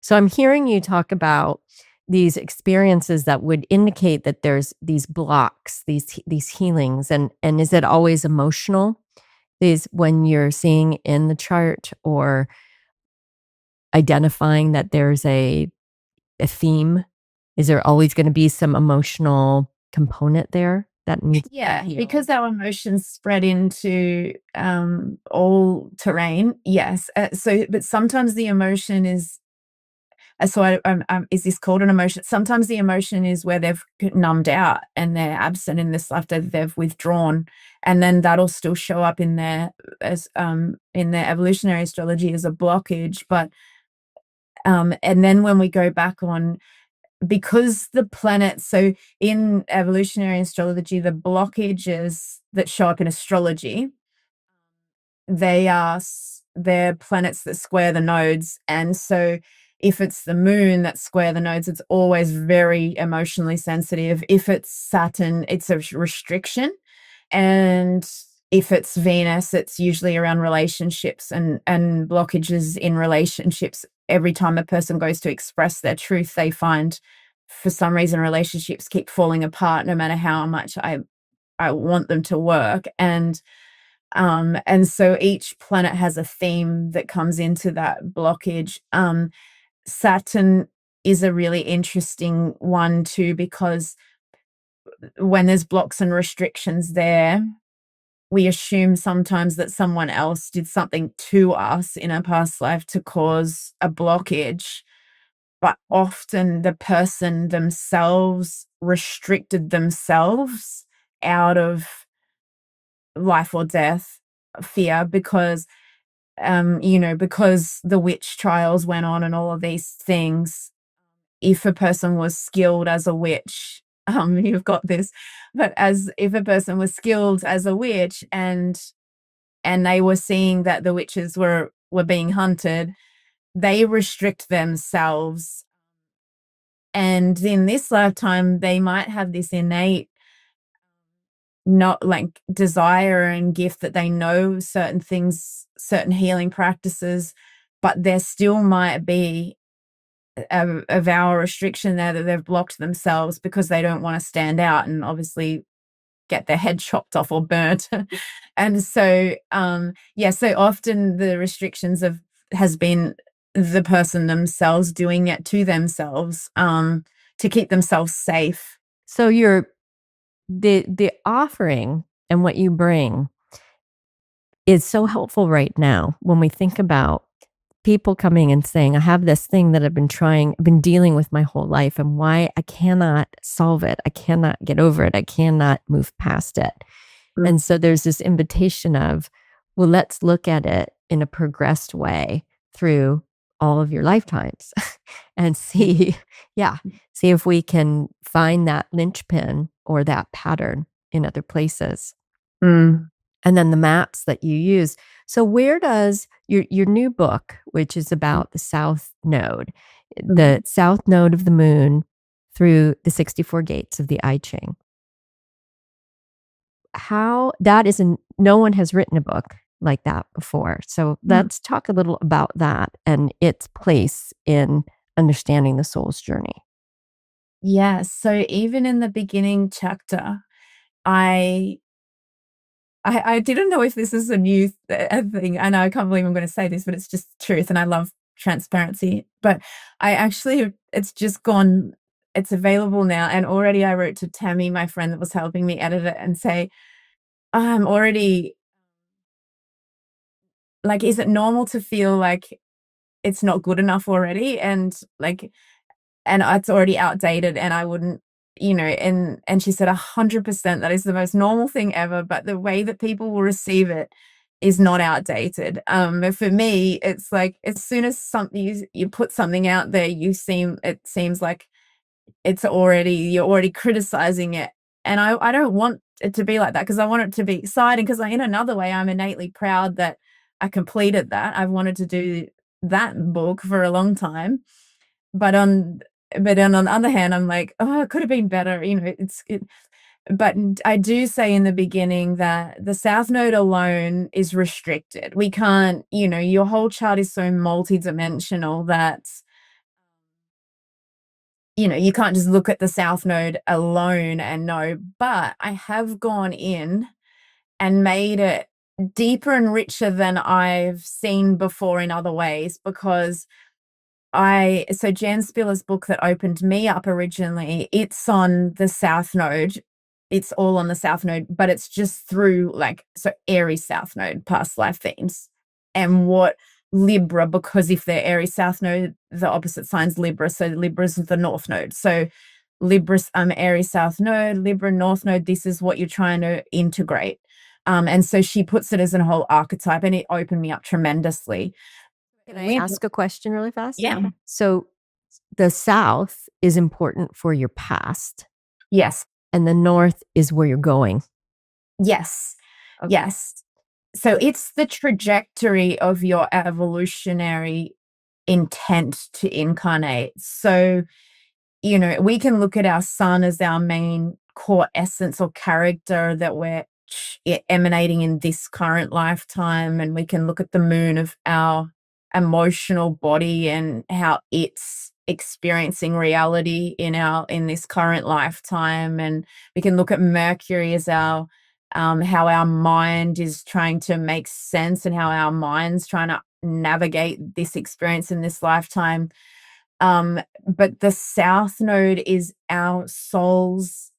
So I'm hearing you talk about these experiences that would indicate that there's these blocks, these healings, and is it always emotional? These when you're seeing in the chart or identifying that there's a theme? Is there always going to be some emotional component there that needs to Yeah, be because healed? our emotions spread into all terrain. Yes. But sometimes the emotion is is this called an emotion? Sometimes the emotion is where they've numbed out and they're absent in this life, that they've withdrawn, and then that'll still show up in their as in their evolutionary astrology as a blockage. But and then when we go back on, because the planets, so in evolutionary astrology, the blockages that show up in astrology, they're planets that square the nodes. And so if it's the moon that square the nodes, it's always very emotionally sensitive. If it's Saturn, it's a restriction. And if it's Venus, it's usually around relationships and blockages in relationships. Every time a person goes to express their truth, they find for some reason relationships keep falling apart no matter how much I want them to work. And so each planet has a theme that comes into that blockage. Saturn is a really interesting one too, because when there's blocks and restrictions there, we assume sometimes that someone else did something to us in a past life to cause a blockage, but often the person themselves restricted themselves out of life or death fear, because because the witch trials went on and all of these things. If a person was skilled as a witch, you've got this, but as if a person was skilled as a witch and they were seeing that the witches were being hunted, they restrict themselves. And in this lifetime, they might have this innate, not like desire and gift, that they know certain things, certain healing practices, but there still might be a vow restriction there that they've blocked themselves because they don't want to stand out and obviously get their head chopped off or burnt. And so so often the restrictions of has been the person themselves doing it to themselves, to keep themselves safe. So you're the offering and what you bring is so helpful right now when we think about people coming and saying, I have this thing that I've been dealing with my whole life and why I cannot solve it. I cannot get over it. I cannot move past it. Mm. And so there's this invitation of, well, let's look at it in a progressed way through all of your lifetimes and see, yeah, see if we can find that linchpin or that pattern in other places. Mm. And then the maps that you use. So where does your new book, which is about the Mhm. south node of the moon through the 64 gates of the I Ching, how that isn't no one has written a book like that before. So Mm. let's talk a little about that and its place in understanding the soul's journey. Yeah, so even in the beginning chapter, I I didn't know if this is a new thing. I know I can't believe I'm going to say this, but it's just truth, and I love transparency. But I actually, it's just gone. It's available now, and already I wrote to Tammy, my friend that was helping me edit it, and say, I'm already like, is it normal to feel like it's not good enough already, and like, and it's already outdated, and I wouldn't, and she said 100% that is the most normal thing ever, but the way that people will receive it is not outdated. But for me, it's like as soon as something you put something out there, it seems like you're already criticizing it. And I don't want it to be like that, because I want it to be exciting, because in another way I'm innately proud that I completed that. I've wanted to do that book for a long time. But on the other hand, I'm like, "Oh, it could have been better," but I do say in the beginning that the South Node alone is restricted. We can't, your whole chart is so multidimensional that you can't just look at the south node alone and know, but I have gone in and made it deeper and richer than I've seen before in other ways, because so Jan Spiller's book that opened me up originally, it's on the south node. It's all on the south node, but it's just through so Aries south node, past life themes, and what Libra, because if they're Aries south node, the opposite sign's Libra. So Libra's the north node. So Libra's Aries south node, Libra north node, this is what you're trying to integrate. And so she puts it as a whole archetype, and it opened me up tremendously. Can I ask a question really fast? Yeah. So the south is important for your past, Yes. and the north is where you're going. Yes. Okay. Yes. So it's the trajectory of your evolutionary intent to incarnate. So, we can look at our sun as our main core essence or character that we're emanating in this current lifetime. And we can look at the moon of our emotional body and how it's experiencing reality in this current lifetime. And we can look at Mercury as our how our mind is trying to make sense, and how our mind's trying to navigate this experience in this lifetime. But the south node is our soul's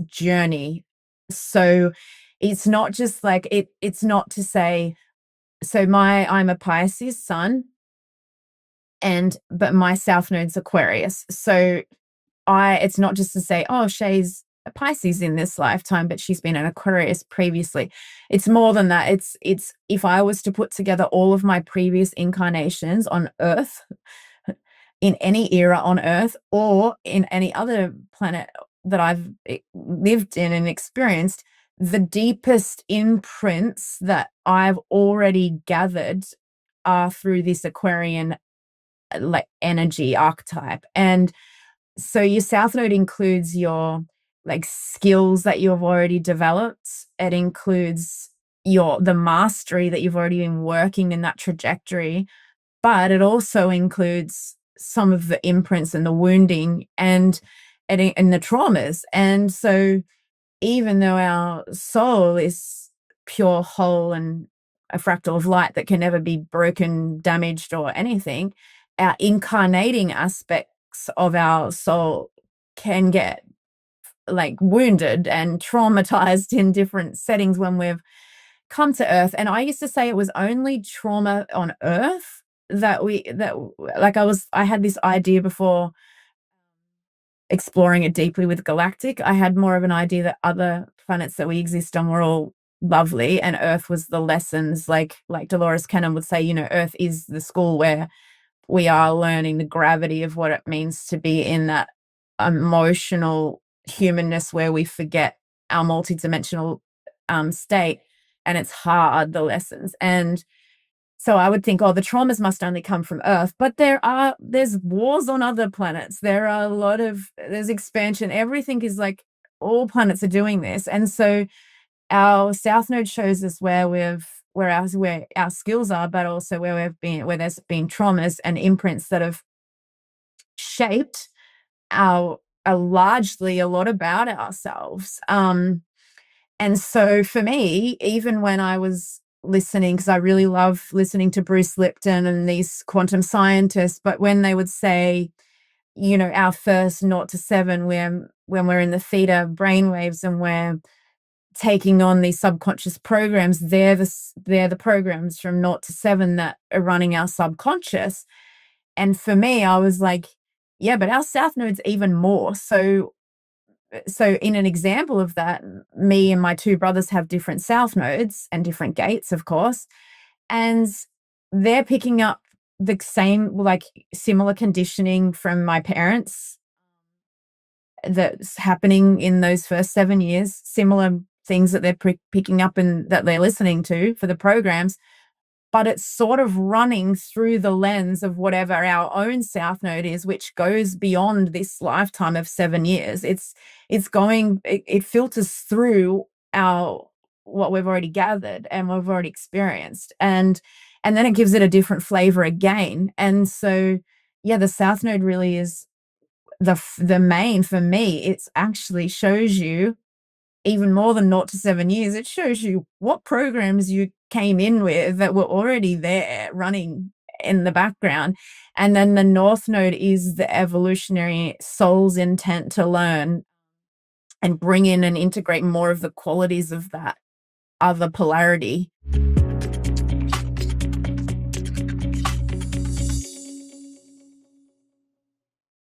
journey. So it's not just it's not to say, so I'm a Pisces sun, but my south node's Aquarius. So it's not just to say, oh, Shae's a Pisces in this lifetime, but she's been an Aquarius previously. It's more than that. It's if I was to put together all of my previous incarnations on Earth, in any era on Earth or in any other planet that I've lived in and experienced, the deepest imprints that I've already gathered are through this Aquarian energy archetype. And so your south node includes your skills that you have already developed. It includes the mastery that you've already been working in that trajectory, but it also includes some of the imprints and the wounding and the traumas. And so even though our soul is pure, whole, and a fractal of light that can never be broken, damaged, or anything, our incarnating aspects of our soul can get wounded and traumatized in different settings when we've come to Earth. And I used to say it was only trauma on Earth that I had this idea before exploring it deeply with galactic. I had more of an idea that other planets that we exist on were all lovely, and Earth was the lessons. Like Dolores Cannon would say, Earth is the school where we are learning the gravity of what it means to be in that emotional humanness where we forget our multidimensional state, and it's hard, the lessons. And so I would think, oh, the traumas must only come from Earth, but there's wars on other planets. There's expansion. Everything is all planets are doing this. And so our South Node shows us where our skills are, but also where there's been traumas and imprints that have shaped largely a lot about ourselves. And so for me, even when I was listening, because I really love listening to Bruce Lipton and these quantum scientists, but when they would say, our first 0 to 7, when we're in the theta brainwaves and we're taking on these subconscious programs, they're the programs from 0 to 7 that are running our subconscious. And for me, I was like, yeah, but our south node's even more. So in an example of that, me and my two brothers have different south nodes and different gates, of course, and they're picking up the same, similar conditioning from my parents that's happening in those first 7 years, similar things that they're picking up and that they're listening to for the programs, but it's sort of running through the lens of whatever our own south node is, which goes beyond this lifetime of 7 years. It filters through what we've already gathered and we've already experienced, and then it gives it a different flavor again. And so yeah, the South Node really is the main for me. It's actually shows you even more than 0 to 7 years, it shows you what programs you came in with that were already there running in the background. And then the North Node is the evolutionary soul's intent to learn and bring in and integrate more of the qualities of that other polarity